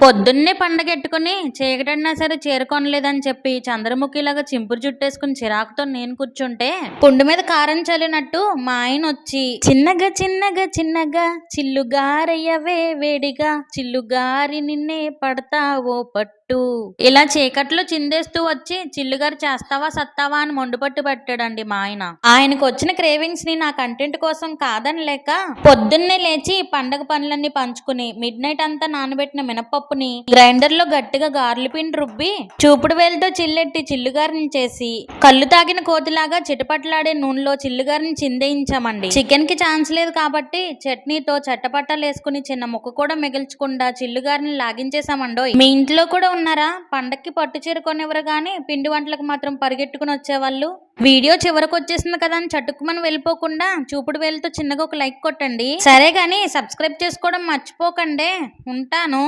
పొద్దున్నే పండగెట్టుకుని చీకటన్నా సరే చేరుకోనలేదని చెప్పి చంద్రముఖిలాగా చింపురు జుట్టేసుకుని చిరాకుతో నేను కూర్చుంటే పుండు మీద కారం చల్లినట్టు మా ఆయన వచ్చి చిన్నగా చిన్నగా చిన్నగా చిల్లుగారయ్యవే వేడిగా చిల్లుగారి నిన్నే పడతావో పట్టు ఇలా చీకట్లో చిందేస్తూ వచ్చి చిల్లుగారు చేస్తావా సత్తావా అని మొండుపట్టు పెట్టాడండి మా ఆయన. ఆయనకు వచ్చిన క్రేవింగ్స్ ని నా కంటెంట్ కోసం కాదని లేక పొద్దున్నే లేచి పండగ పనులన్నీ పంచుకుని మిడ్ నైట్ అంతా నానబెట్టిన మినపప్పుని గ్రైండర్ లో గట్టిగా గార్లు పిండి రుబ్బి చూపుడు వేలుతో చిల్లెట్టి చిల్లుగారిని చేసి కళ్ళు తాగిన కోతిలాగా చిటపట్లాడే నూనెలో చిల్లుగారిని చిందేయించామండి. చికెన్ కి ఛాన్స్ లేదు కాబట్టి చట్నీతో చట్టపట్టాలు వేసుకుని చిన్న ముక్క కూడా మిగిల్చకుండా చిల్లుగారిని లాగించేసామండోయ్. మీ ఇంట్లో కూడా ఉన్నారా? పండక్కి పట్టు చీర కొనివ్వరు గాని పిండి వంటలకు మాత్రం పరిగెట్టుకుని వచ్చేవాళ్ళు. వీడియో చివరకు వచ్చేసింది కదా అని చటుక్కుమని వెళ్ళిపోకుండా చూపుడు వేలుతో చిన్నగా ఒక లైక్ కొట్టండి. సరే గాని సబ్స్క్రైబ్ చేసుకోవడం మర్చిపోకండి. ఉంటాను.